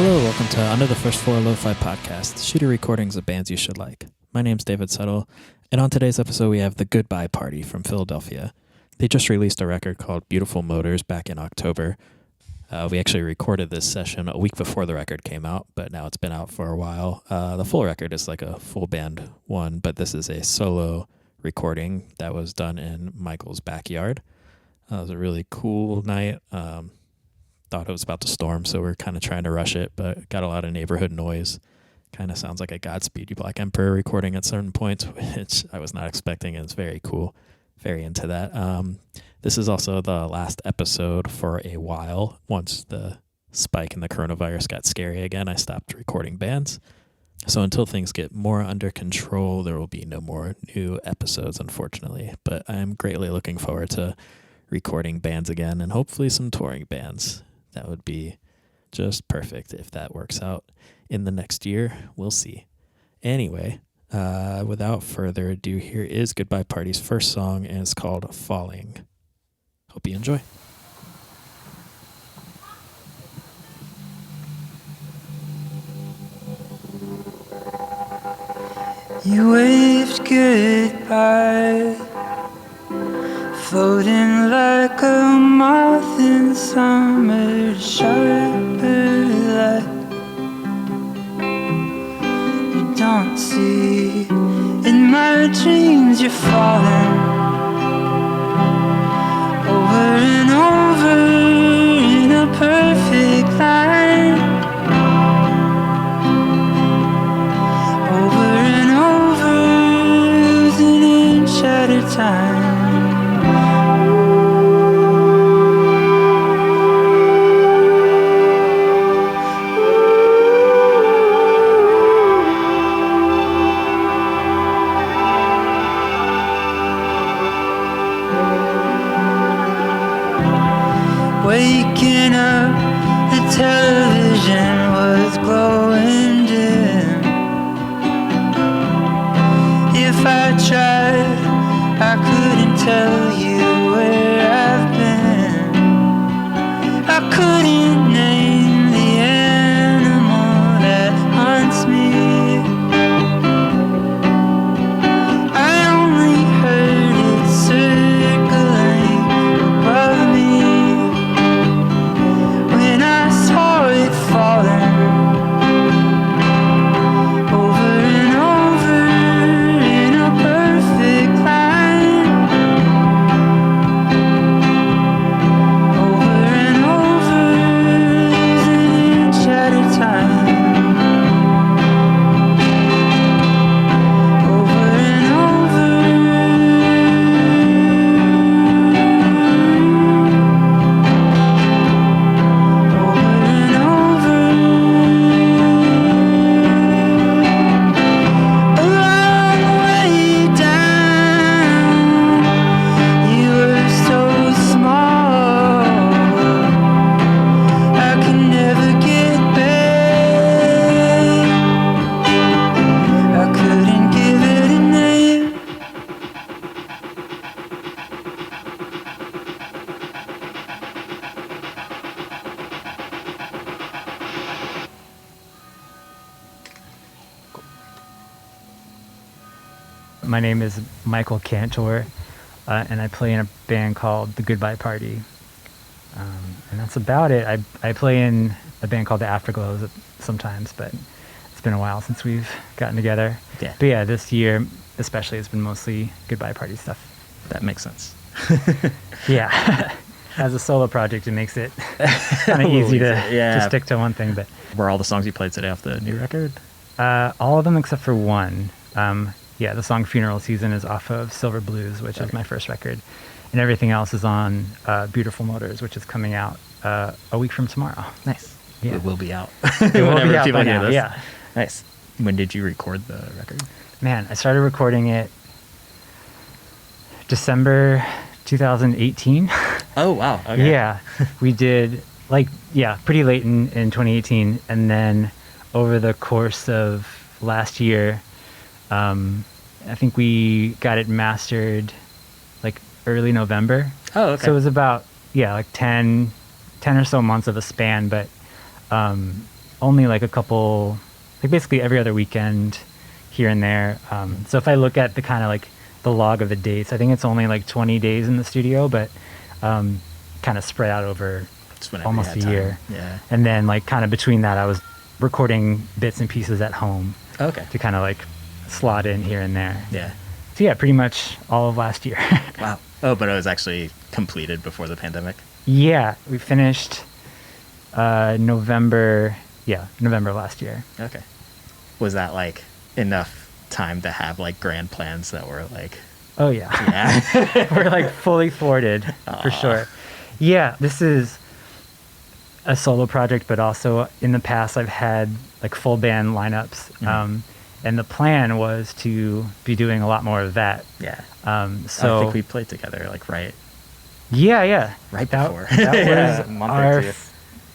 Hello, welcome to Under the First Floor Lo-Fi Podcast, shooter recordings of bands you should like. My name's David Settle, and on today's episode we have The Goodbye Party from Philadelphia. They just released a record called Beautiful Motors back in October. We actually recorded this session a week before the record came out, but now it's been out for a while. The full record is like a full band one, but this is a solo recording that was done in Michael's backyard. It was a really cool night. Thought it was about to storm, so we're kind of trying to rush it, but got a lot of neighborhood noise. Kind of sounds like a Godspeed You Black Emperor recording at certain points, which I was not expecting, and it's very cool. Very into that. This is also the last episode for a while. Once the spike in the coronavirus got scary again, I stopped recording bands. So until things get more under control, there will be no more new episodes, unfortunately. But I'm greatly looking forward to recording bands again, and hopefully some touring bands. That would be just perfect if that works out in the next year. We'll see. Anyway, without further ado, here is Goodbye Party's first song, and it's called Falling. Hope you enjoy. You waved goodbye, floating like a moth in summer, sharper light. You don't see in my dreams you're falling over and over in a perfect line, over and over, losing inch at a time. Waking up, the television was glowing dim. If I tried, I couldn't tell you where I've been. I couldn't name the animal that haunts me. I only heard it circling above me. I saw it falling over and over in a perfect line, over and over, losing inch at a time, over and over. My name is Michael Cantor, and I play in a band called The Goodbye Party. And that's about it. I play in a band called The Afterglows sometimes, but it's been a while since we've gotten together. Yeah. But yeah, this year especially, it's been mostly Goodbye Party stuff. That makes sense. Yeah. As a solo project, it makes it kind of easy to stick to one thing. But were all the songs you played today off the new record? all of them except for one. Yeah, the song Funeral Season is off of Silver Blues, which is my first record. And everything else is on Beautiful Motors, which is coming out a week from tomorrow. Nice. Yeah. It will be out. It will be out by now, yeah. Nice. When did you record the record? Man, I started recording it December 2018. Oh, wow. Okay. Yeah. We did, pretty late in 2018. And then over the course of last year, I think we got it mastered early November. Oh, okay. So it was about 10 or so months of a span, but only like a couple, like basically every other weekend here and there. So if I look at the kind of like the log of the dates, I think it's only like 20 days in the studio, but kind of spread out over almost a year. Yeah. And then like kind of between that, I was recording bits and pieces at home Okay. to kind of like slot in here and there. Yeah. So yeah, pretty much all of last year. Wow. Oh, but it was actually completed before the pandemic? Yeah, we finished November last year. Okay. Was that like enough time to have like grand plans that were like... Oh yeah. Yeah. We're like fully thwarted for sure. Yeah, this is a solo project, but also in the past I've had like full band lineups. And the plan was to be doing a lot more of that. Yeah. So I think we played together like right right before. That Yeah, was a month or our two.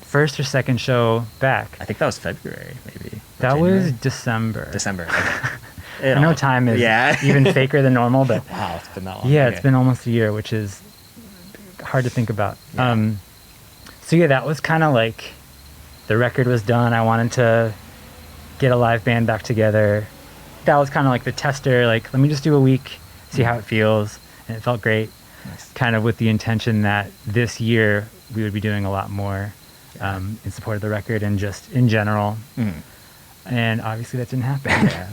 First or second show back. I think that was February, maybe. That was December. Okay. I know time is even faker than normal, but wow, it's been that long. yeah, Okay. it's been almost a year, which is hard to think about. Yeah. So yeah, that was kind of like the record was done. I wanted to get a live band back together. That was kind of like the tester, like, let me just do a week, see how it feels. And it felt great. Nice. Kind of with the intention that this year we would be doing a lot more in support of the record and just in general. And obviously that didn't happen. Yeah.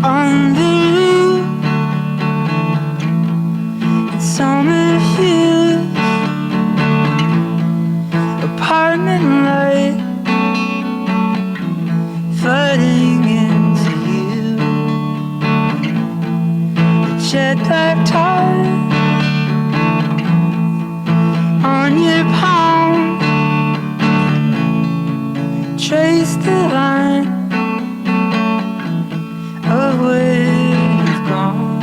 On the roof in Summer Hills, apartment light flooding into you. The jet black tire on your palm, trace the line of where you've gone.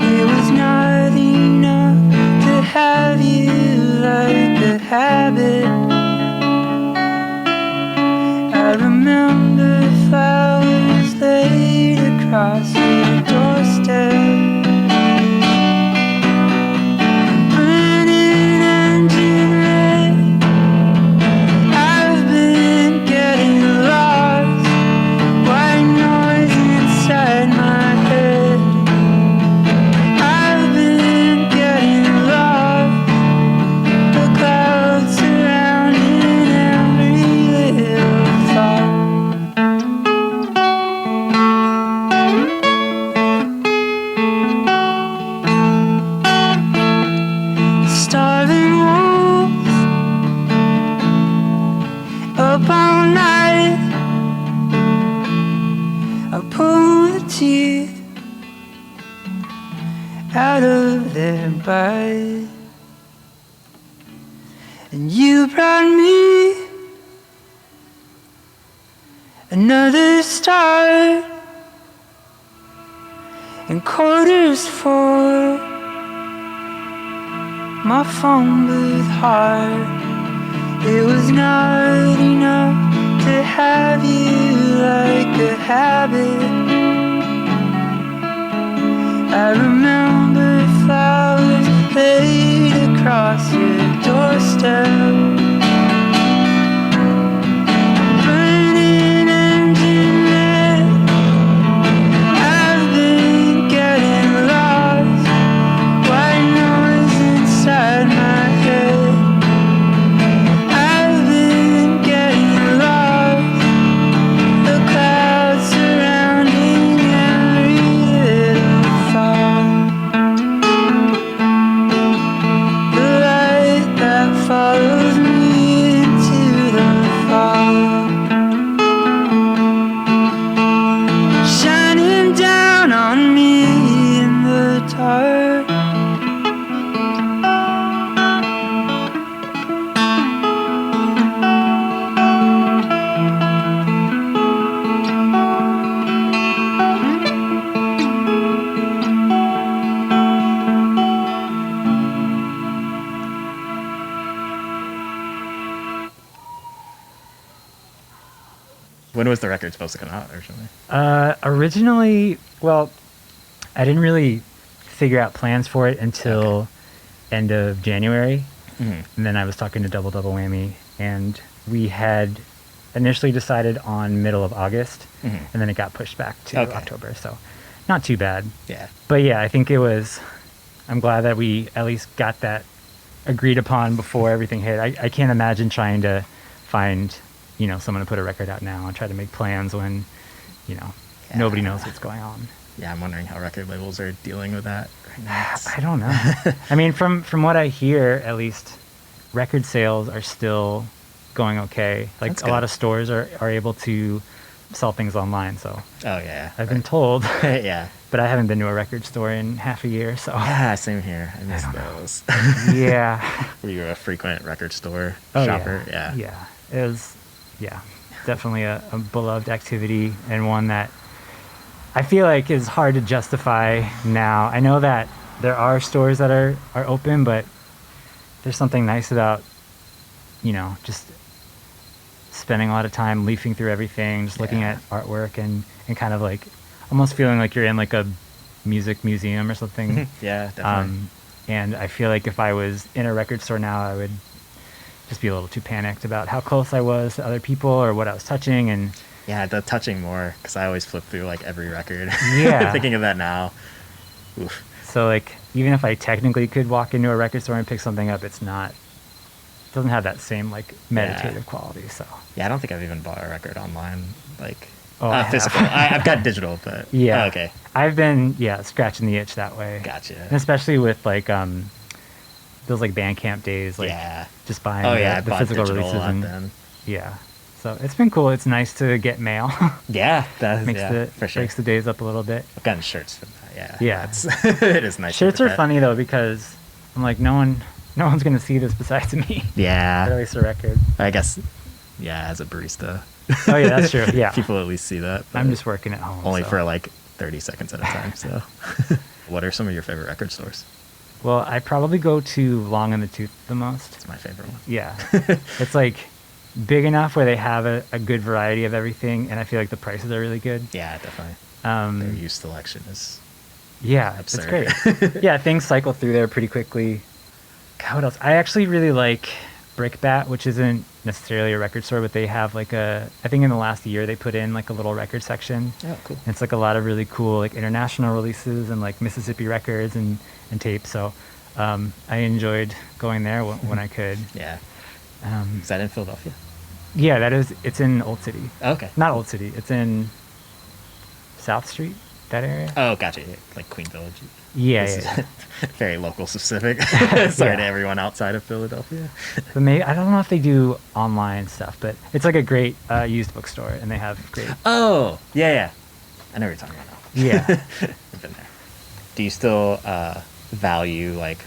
It was not enough to have you like a habit. I remember flowers laid across your doorstep. Burning engine red. I've been getting lost. White noise inside my head. I've been getting lost. The clouds surrounding every little thought. Starving wolves up all night. I pull the teeth out of their bite. And you brought me another start and quarters for my phone booth heart. It was not enough to have you like a habit. I remember flowers laid across your doorstep. Burning engine red. I've been getting lost. White noise inside my head. I've been getting lost. The clouds surrounding every little thought. The light that follows me When was the record supposed to come out originally? Originally, well, I didn't really figure out plans for it until end of January. And then I was talking to Double Whammy, and we had initially decided on middle of August, and then it got pushed back to October. So not too bad. Yeah. But yeah, I think I'm glad that we at least got that agreed upon before everything hit. I can't imagine trying to find, someone to put a record out now and try to make plans when, nobody knows what's going on. Yeah, I'm wondering how record labels are dealing with that right now. I don't know. I mean, from what I hear, at least, record sales are still going okay. Like, That's a lot good. of stores are able to sell things online, so Oh, yeah. I've been told. Yeah. But I haven't been to a record store in half a year, so. Yeah, same here. I miss those. Yeah. Were you a frequent record store Oh, shopper? Yeah. Yeah. It was, definitely a beloved activity, and one that I feel like is hard to justify now. I know that there are stores that are open, but there's something nice about, just spending a lot of time leafing through everything, just looking at artwork and kind of like almost feeling like you're in like a music museum or something. Yeah, definitely. And I feel like if I was in a record store now, I would just be a little too panicked about how close I was to other people or what I was touching. And Yeah, the touching more, because I always flip through like every record. Yeah. Thinking of that now. Oof. so like, even if I technically could walk into a record store and pick something up, it doesn't have that same like meditative quality. So Yeah, I don't think I've even bought a record online, like I have. physical. I've got digital, but Yeah. okay, I've been scratching the itch that way. gotcha. And especially with like those like Bandcamp days, like just buying I the bought physical digital a releases lot and then. yeah. So it's been cool. It's nice to get mail. Yeah, that for sure. Breaks the days up a little bit. I've gotten shirts from that. Yeah. It is nice. Shirts to are get that. funny though, because I'm like, no one's gonna see this besides me. Or at Yeah, least a record. I guess. Yeah, as a barista. Oh yeah, that's true. Yeah. People at least see that. I'm but just working at home. only so. for like 30 seconds at a time. So, what are some of your favorite record stores? Well, I probably go to Long in the Tooth the most. It's my favorite one. Yeah. It's like big enough where they have a good variety of everything, and I feel like the prices are really good. Yeah, definitely. Their used selection is Yeah, absurd. it's great. Yeah, things cycle through there pretty quickly. God, what else? I actually really like Brickbat, which isn't necessarily a record store, but they have like I think in the last year they put in like a little record section. Oh, cool. And it's like a lot of really cool like international releases and like Mississippi records and tapes. So I enjoyed going there when I could. Yeah. Is that in Philadelphia? Yeah, it's in Old City. Okay. Not Old City. It's in South Street, that area. Oh, gotcha. Like Queen Village. Yeah, This yeah. is very local specific. Sorry to Yeah. everyone outside of Philadelphia. But maybe I don't know if they do online stuff, but it's like a great used bookstore, and they have great. Oh, yeah. I know what you're talking about now. Yeah. I've been there. Do you still value like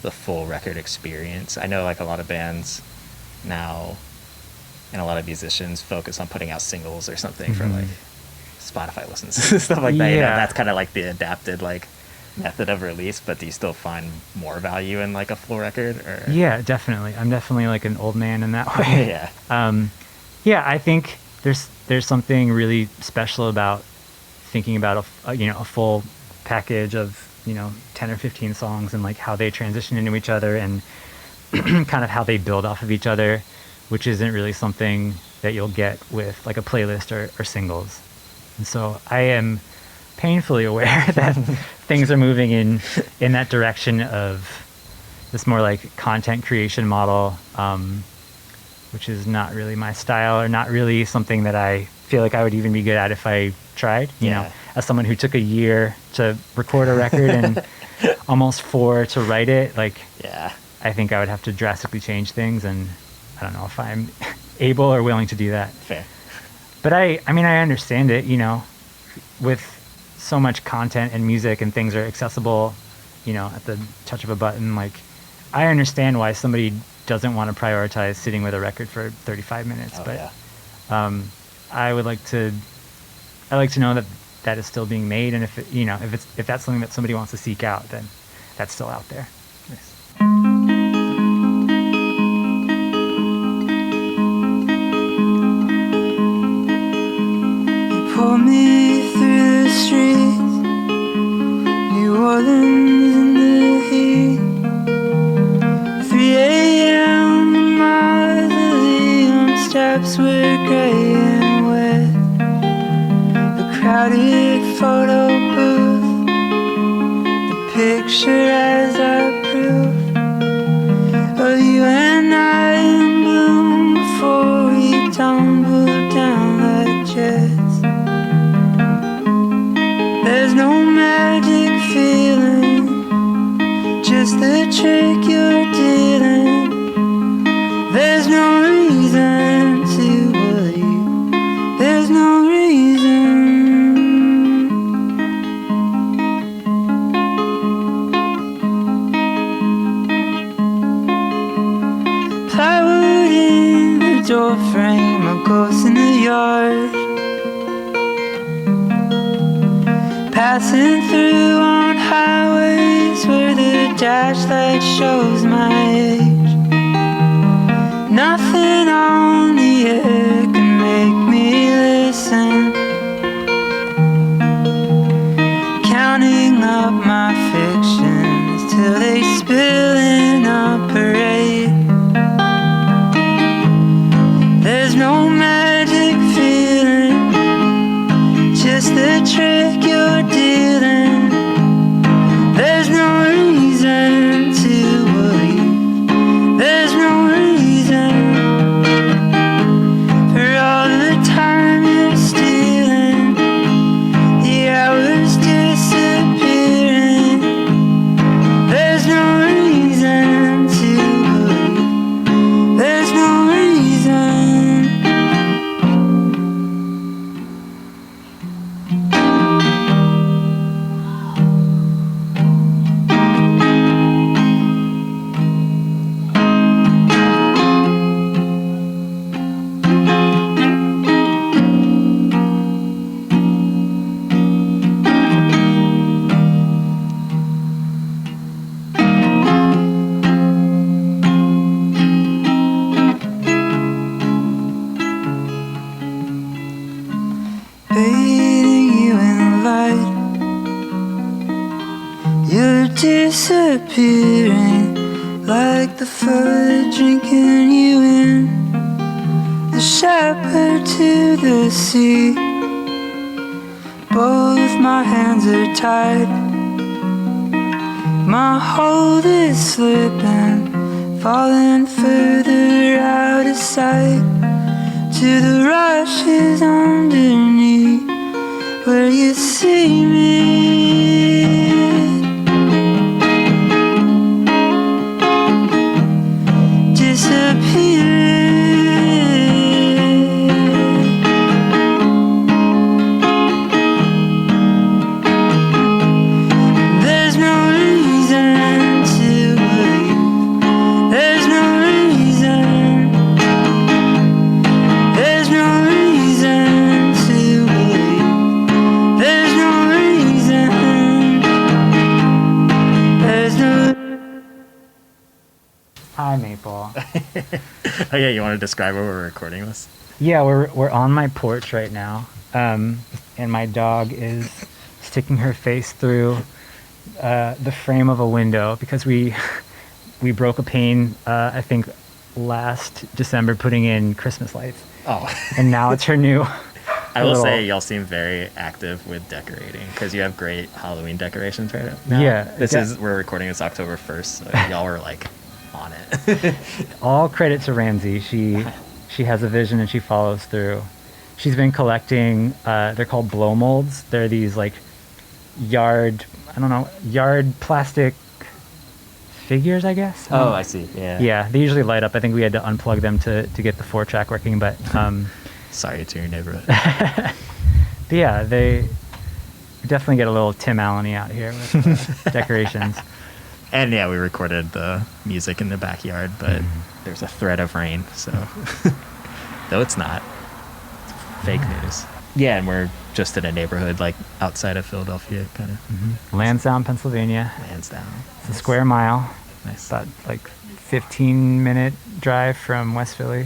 the full record experience? I know like a lot of bands now and a lot of musicians focus on putting out singles or something for like Spotify listens, stuff like that. You know, Yeah. that's kind of like the adapted like method of release, but do you still find more value in like a full record? Or Yeah, definitely. I'm definitely like an old man in that way. Yeah. Yeah, I think there's something really special about thinking about a full package of 10 or 15 songs and like how they transition into each other and kind of how they build off of each other, which isn't really something that you'll get with like a playlist or singles. And so I am painfully aware that things are moving in that direction of this more like content creation model, which is not really my style or not really something that I feel like I would even be good at if I tried. You know, as someone who took a year to record a record and almost 4 to write it, like I think I would have to drastically change things, and I don't know if I'm able or willing to do that. Fair. But I mean, I understand it, with so much content and music and things are accessible, at the touch of a button. Like, I understand why somebody doesn't want to prioritize sitting with a record for 35 minutes. I would like to know that is still being made, and if that's something that somebody wants to seek out, then that's still out there. Nice. steps were gray and wet. The crowded photo booth, the picture as our proof of you and I in bloom before we tumbled down like jets. There's no magic feeling, just the trick you're dealing. There's no reason to believe, there's no reason. Plywood in the door frame, a ghost in the yard, passing through on highways where the dash light shows my age. Nothing on the air can make me listen, counting up my fictions till they spill in a parade. There's no magic feeling, just the trick you're dealing. There's no reason to believe, there's no reason for all the time you're stealing, the hours disappearing. There's no reason to believe, there's no reason. Bathing you in light, you're disappearing like the flood drinking you in, the shepherd to the sea. Both my hands are tied, my hold is slipping, falling further out of sight, to the rushes underneath where you see me. There's no reason to believe, there's no reason, there's no reason to believe, there's no reason, there's no. Hi, Maple. Oh yeah, you want to describe where we're recording this? Yeah, we're on my porch right now, and my dog is sticking her face through the frame of a window because we broke a pane, I think, last December putting in Christmas lights, Oh. and now it's her new. I will little- say y'all seem very active with decorating because you have great Halloween decorations right now. Yeah, We're recording this October 1st, so y'all were like on it. All credit to Ramsey. She has a vision and she follows through. She's been collecting. They're called blow molds. They're these like yard plastic figures, I guess. Oh, I see. Yeah. Yeah, they usually light up. I think we had to unplug them to get the 4-track working, but Sorry to your neighborhood. but yeah, they definitely get a little Tim Allen-y out here with decorations. And yeah, we recorded the music in the backyard, but there's a threat of rain, so though it's not. It's fake news. Yeah, and we're just in a neighborhood like outside of Philadelphia, kind of. Lansdowne, Pennsylvania. Lansdowne. It's a square mile. Nice. About like 15-minute drive from West Philly.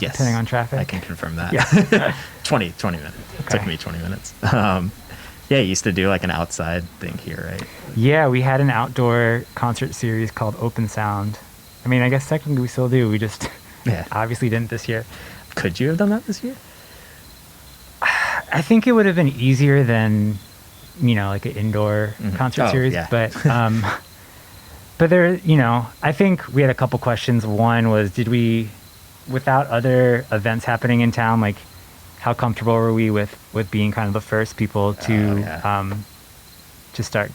Yes. Depending on traffic. I can confirm that. Yeah. 20 minutes. Okay. Took me 20 minutes. Yeah, you used to do like an outside thing here, right? Yeah, we had an outdoor concert series called Open Sound. I mean, I guess technically we still do. We just Yeah. obviously didn't this year. Could you have done that this year? I think it would have been easier than, like an indoor concert series. Yeah. But there, I think we had a couple questions. One was, without other events happening in town, like how comfortable were we with being kind of the first people to start,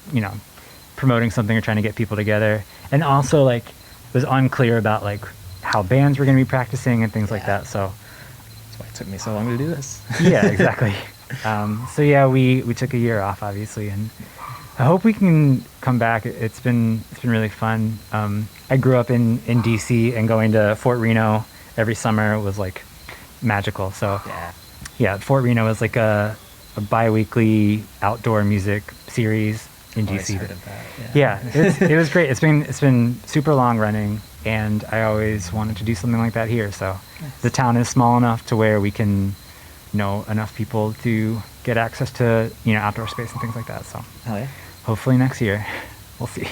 promoting something or trying to get people together. And also like it was unclear about like how bands were going to be practicing and things like that. So that's why it took me so long to do this. Yeah, exactly. So yeah, we took a year off obviously, and I hope we can come back. It's been really fun. I grew up in DC, and going to Fort Reno every summer was like magical. So yeah, Fort Reno is like a bi-weekly outdoor music series in DC. Heard of that. Yeah, it was great. It's been super long running, and I always wanted to do something like that here. So Nice. The town is small enough to where we can know enough people to get access to outdoor space and things like that. So Hell yeah. hopefully next year, we'll see.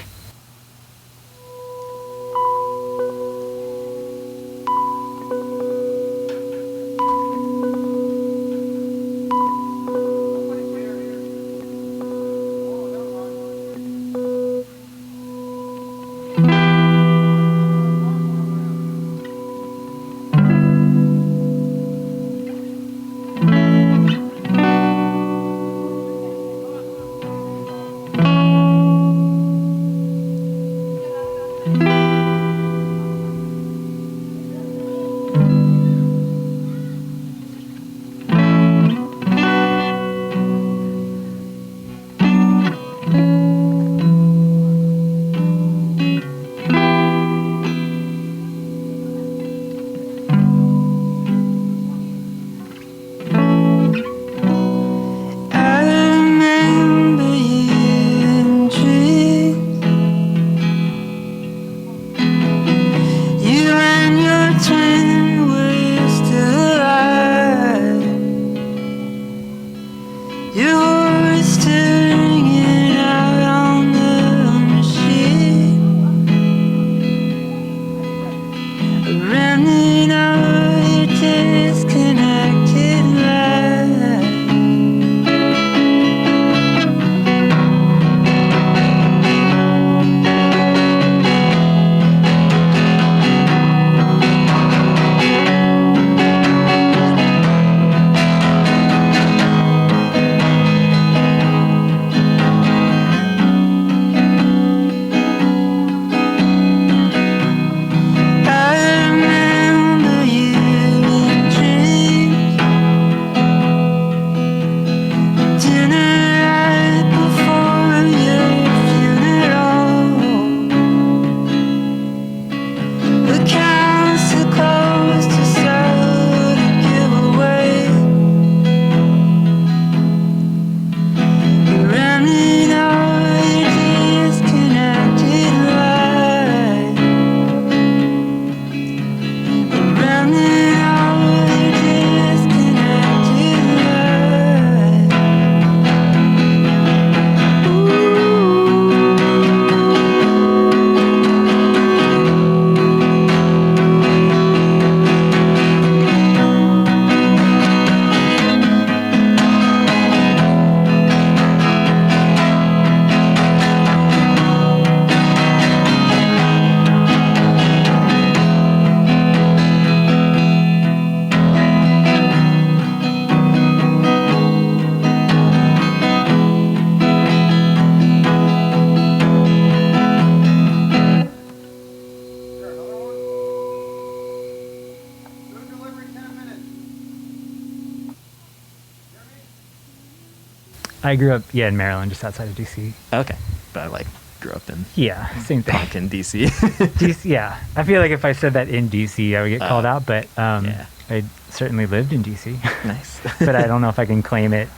I grew up, in Maryland, just outside of DC. Okay. But I like grew up in Yeah, same thing. punk in DC. DC, yeah. I feel like if I said that in DC, I would get called out, but yeah. I certainly lived in DC. Nice. But I don't know if I can claim it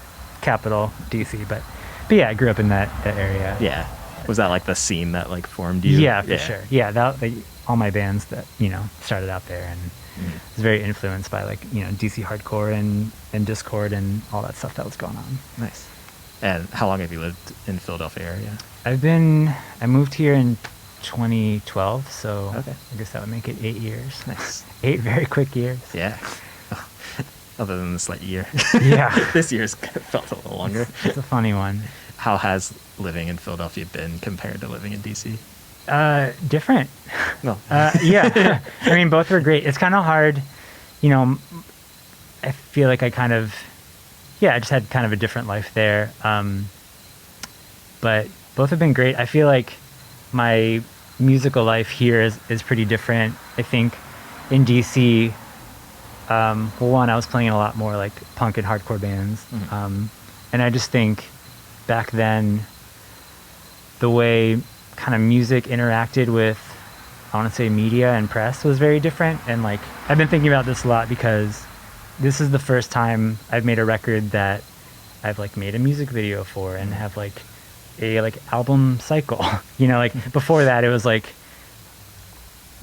capital DC. But yeah, I grew up in that area. Yeah. Was that like the scene that like formed you? Yeah, for sure. Yeah, all my bands that, started out there, and was very influenced by like, DC hardcore and Discord and all that stuff that was going on. Nice. And how long have you lived in Philadelphia area? I moved here in 2012, so Okay. I guess that would make it 8 years. Nice. 8 very quick years. Yeah. other than this year. Yeah. This year's felt a little longer. It's a funny one. How has living in Philadelphia been compared to living in DC? Different. No. Yeah. I mean, both were great. It's kind of hard, I feel like I just had kind of a different life there. But both have been great. I feel like my musical life here is pretty different. I think in DC, one, I was playing in a lot more like punk and hardcore bands. Mm-hmm. And I just think back then, the way kind of music interacted with, I want to say, media and press was very different. And like, I've been thinking about this a lot because this is the first time I've made a record that I've like made a music video for and have like a like album cycle. Like before that it was like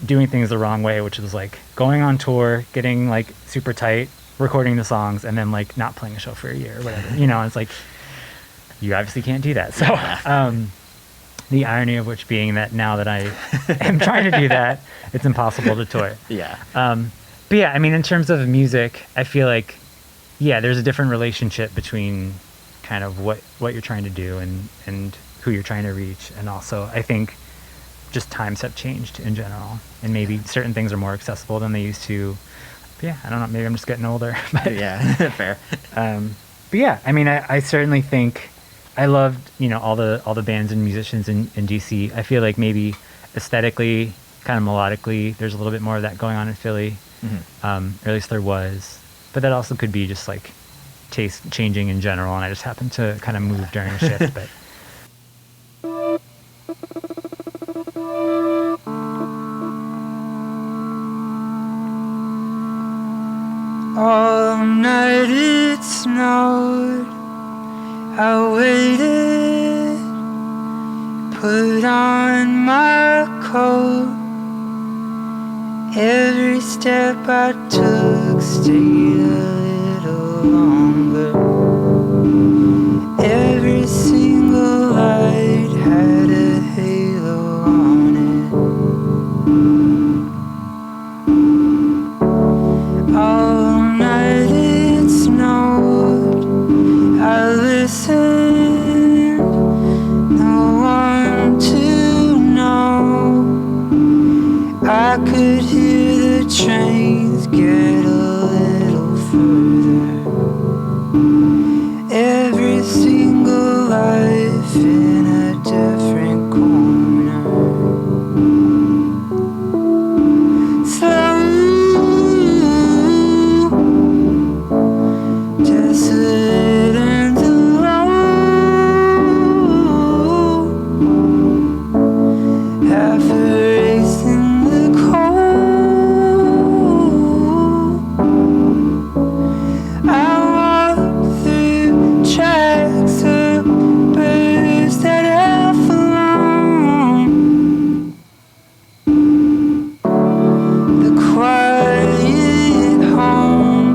doing things the wrong way, which was like going on tour, getting like super tight, recording the songs, and then like not playing a show for a year or whatever. It's like, you obviously can't do that. So the irony of which being that now that I am trying to do that, it's impossible to tour. Yeah. But yeah, I mean, in terms of music, I feel like, there's a different relationship between kind of what you're trying to do and who you're trying to reach. And also, I think just times have changed in general. And maybe certain things are more accessible than they used to. But yeah, I don't know. Maybe I'm just getting older. But, yeah, fair. But yeah, I mean, I certainly think I loved, all the bands and musicians in DC. I feel like maybe aesthetically, kind of melodically, there's a little bit more of that going on in Philly. Mm-hmm. Or at least there was. But that also could be just like taste changing in general, and I just happened to kind of move during a shift. But all night it snowed. I waited, put on my coat. Every step I took stayed a little longer. Every single light had a halo on it. All night it snowed. I listened, no one to know. I could hear the trains get a little further. Every single life in a different corner. Slow, desolate and alone. Half erased in the cold. I walk through tracks of birds that have flown. The quiet home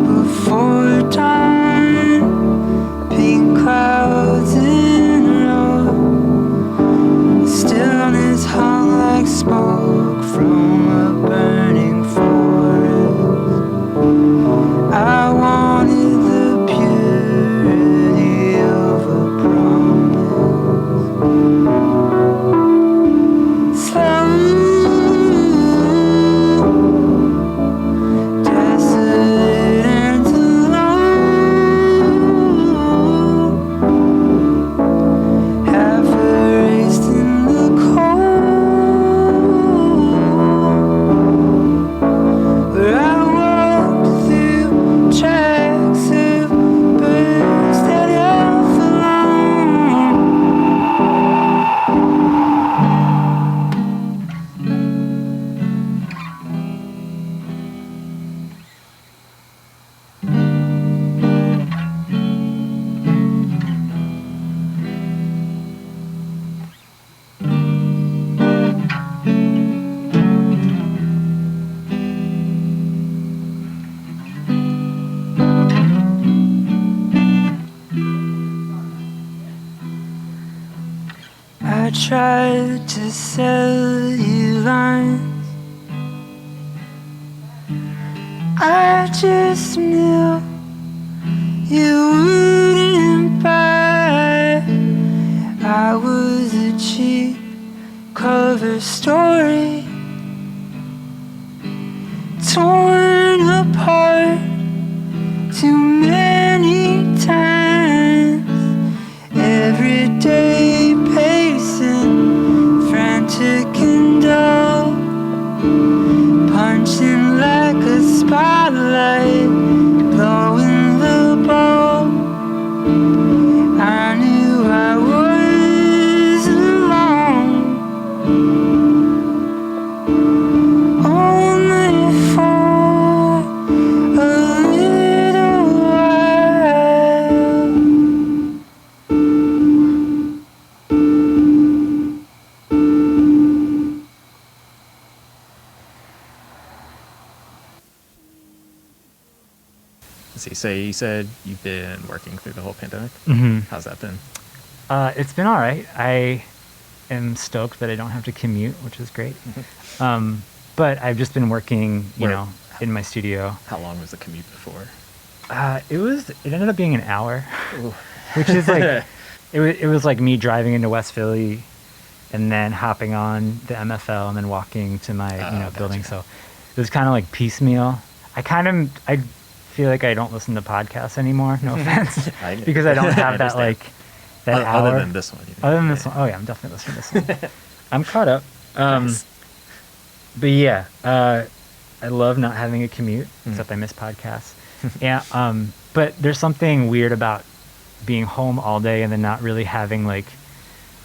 before dawn. Pink clouds in a row. Stillness hung like smoke from a burning forest. I wanted the purity of a promise. Slow, desolate and alone. Half erased in the cold. Where I walk through tracks of birds that have flown. I tried to sell you lines. I just knew you wouldn't buy. I was a cheap cover story, torn apart too many times. Every day pacing, frantic and dull, punching like a spotlight, blowing the ball. I knew I was alone, only for a little while. Let's see. So you said you've been working through the whole pandemic. Mm-hmm. How's that been? It's been all right. I am stoked that I don't have to commute, which is great. But I've just been working, in my studio. How long was the commute before? It ended up being an hour, which is like, it was like me driving into West Philly and then hopping on the MFL and then walking to my, building. So it was kind of like piecemeal. I feel like I don't listen to podcasts anymore. No offense, because I don't have that that hour. Other than this one. Other than this one, oh yeah, I'm definitely listening to this one. I'm caught up. But yeah, I love not having a commute, except I miss podcasts. Yeah, but there's something weird about being home all day and then not really having like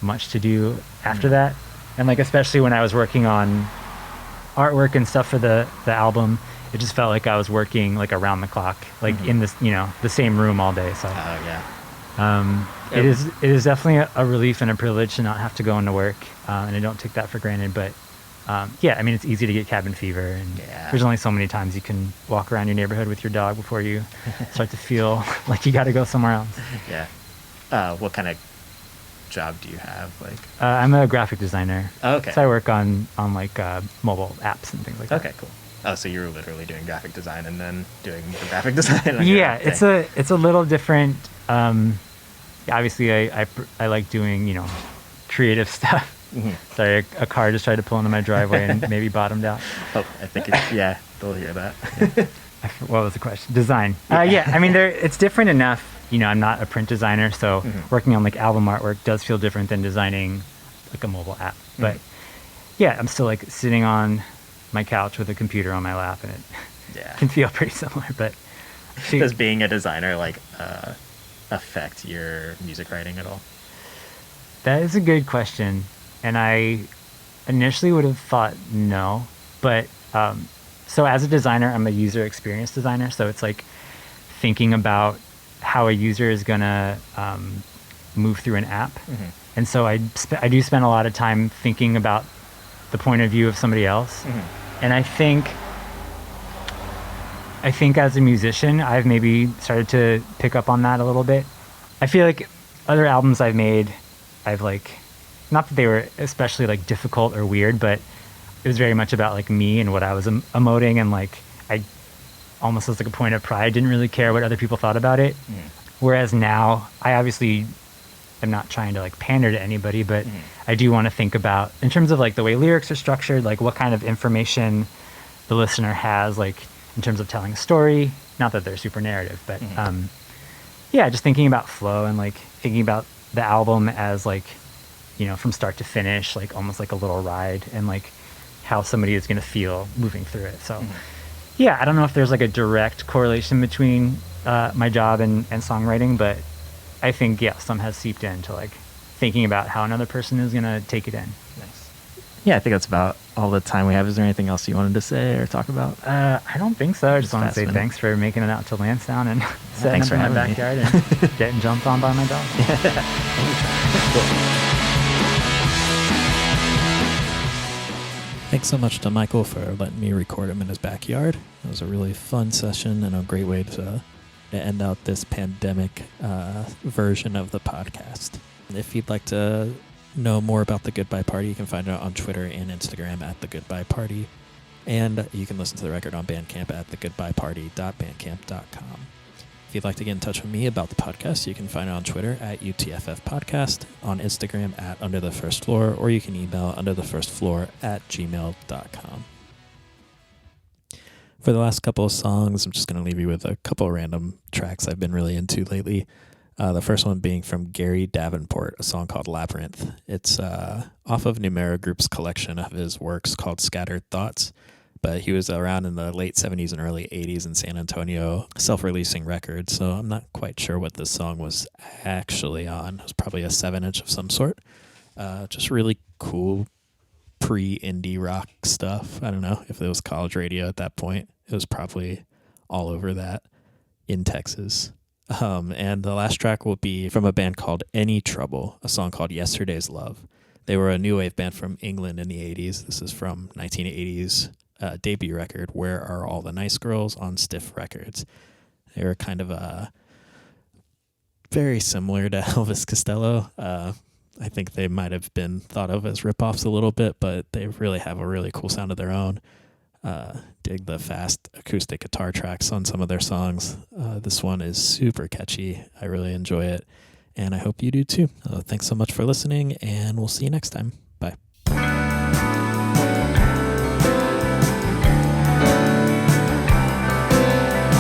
much to do after that. And like especially when I was working on artwork and stuff for the album, it just felt like I was working like around the clock, like in this, the same room all day. So it is definitely a relief and a privilege to not have to go into work, and I don't take that for granted. But I mean, it's easy to get cabin fever, and there's only so many times you can walk around your neighborhood with your dog before you start to feel like you got to go somewhere else. Yeah. What kind of job do you have? I'm a graphic designer. Oh, okay. So I work on like mobile apps and things like that. Okay, cool. Oh, so you're literally doing graphic design and then doing the graphic design. Yeah, it's a little different. Obviously, I like doing creative stuff. Sorry, a car just tried to pull into my driveway and maybe bottomed out. Oh, I think they'll hear that. What was the question? Design. Yeah, I mean, it's different enough. I'm not a print designer, so working on like album artwork does feel different than designing like a mobile app. But yeah, I'm still like sitting on my couch with a computer on my lap, and it can feel pretty similar. But does being a designer affect your music writing at all? That is a good question, and I initially would have thought no, but so as a designer, I'm a user experience designer, so it's like thinking about how a user is gonna move through an app, and so I do spend a lot of time thinking about the point of view of somebody else. And I think as a musician, I've maybe started to pick up on that a little bit. I feel like other albums I've made, I've like, not that they were especially like difficult or weird, but it was very much about like me and what I was emoting, and like I almost as like a point of pride didn't really care what other people thought about it. Whereas now, I obviously am not trying to like pander to anybody, but I do want to think about, in terms of like the way lyrics are structured, like what kind of information the listener has, like in terms of telling a story. Not that they're super narrative, but just thinking about flow and like thinking about the album as like, from start to finish, like almost like a little ride, and like how somebody is going to feel moving through it. So I don't know if there's like a direct correlation between my job and songwriting, but I think, some has seeped into like thinking about how another person is going to take it in. Nice. Yeah, I think that's about all the time we have. Is there anything else you wanted to say or talk about? I don't think so. I just want to say thanks for making it out to Lansdowne and setting up in my backyard and getting jumped on by my dog. Thanks so much to Michael for letting me record him in his backyard. It was a really fun session and a great way to end out this pandemic version of the podcast. If you'd like to know more about The Goodbye Party, you can find it on Twitter and Instagram at The Goodbye Party. And you can listen to the record on Bandcamp at thegoodbyeparty.bandcamp.com. If you'd like to get in touch with me about the podcast, you can find it on Twitter at UTFF Podcast, on Instagram at Under the First Floor, or you can email underthefirstfloor@gmail.com. For the last couple of songs, I'm just going to leave you with a couple of random tracks I've been really into lately. The first one being from Gary Davenport, a song called Labyrinth. It's off of Numera Group's collection of his works called Scattered Thoughts, but he was around in the late 70s and early 80s in San Antonio, self-releasing records, so I'm not quite sure what this song was actually on. It was probably a 7-inch of some sort. Just really cool pre-indie rock stuff. I don't know if it was college radio at that point. It was probably all over that in Texas. And the last track will be from a band called Any Trouble, a song called Yesterday's Love. They were a new wave band from England in the 80s. This is from 1980's debut record, Where Are All the Nice Girls, on Stiff Records. They were kind of very similar to Elvis Costello. I think they might have been thought of as ripoffs a little bit, but they really have a really cool sound of their own. Dig the fast acoustic guitar tracks on some of their songs. This one is super catchy. I really enjoy it, and I hope you do too. Thanks so much for listening, and we'll see you next time. Bye.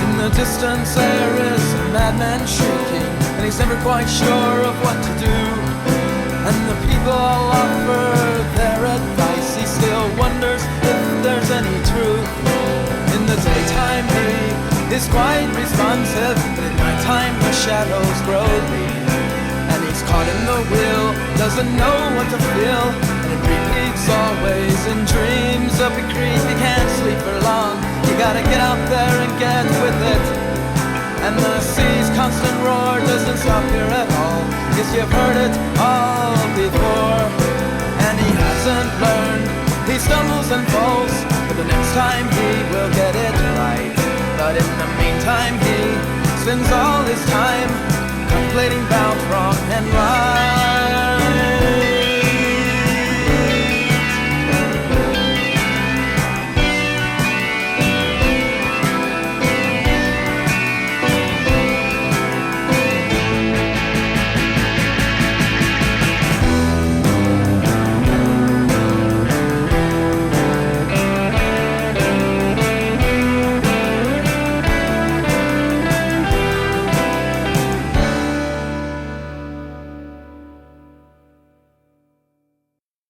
In the distance there is a madman shrieking, and he's never quite sure of what to do. And the people all offer their advice. He still wonders if there's any truth. In the daytime he is quite responsive, but at nighttime the shadows grow deep. And he's caught in the wheel, doesn't know what to feel, and it repeats always in dreams. Up a creek, you can't sleep for long. You gotta get out there and get with it. And the sea's constant roar doesn't stop here at all. Guess you've heard it all before. And he hasn't learned, he stumbles and falls, but the next time he will get it right. But in the meantime he spends all his time contemplating about wrong and right.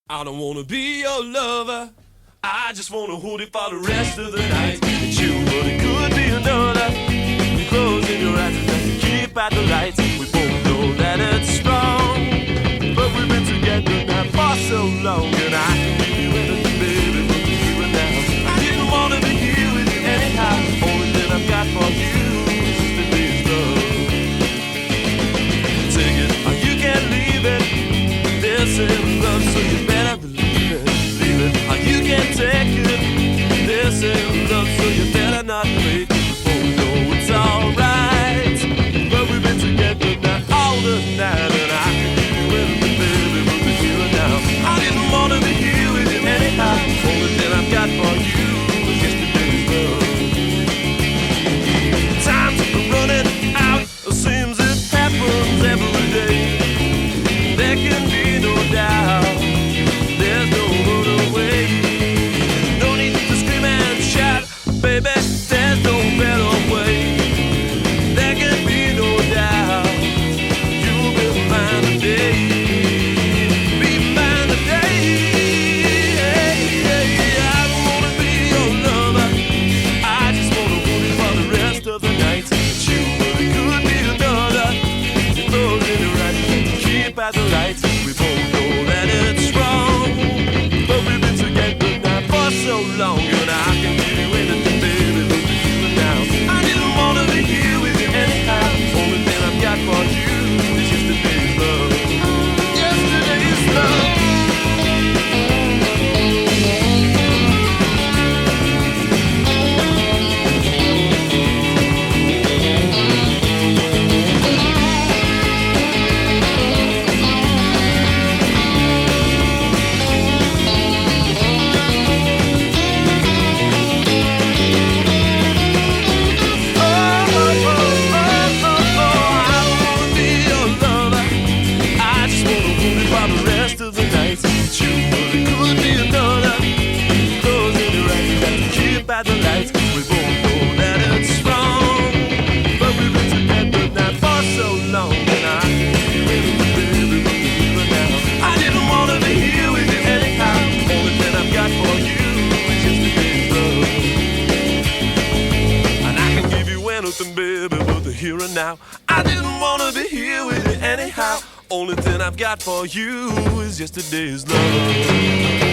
I don't wanna be your lover, I just wanna hold it for the rest of the night. It's you, but it could be another. You're closing your eyes and just keep out the lights. We both know that it's wrong, but we've been together now for so long. And I can give you anything, baby, but you do it now. I didn't wanna be here with you anyhow. Only thing I've got for you is just a day's love. Take it, or you can't leave it. This is love, so you better believe it, leave it. Or you can't take it. This is love, so you better not break it. Before we know it's alright. But we've been together now all the night, and I can give you anything, baby, but we're here now. I didn't wanna be here with you anyhow. Only thing I've got for you is yesterday's love. Time's running out, it seems it happens every day. There can be no doubt, there's no other way. No need to scream and shout, baby, there's no better way. There can be no doubt, you'll be mine today. Be mine today. I don't wanna be something, baby, but the here and now. I didn't wanna be here with you anyhow. Only thing I've got for you is yesterday's love.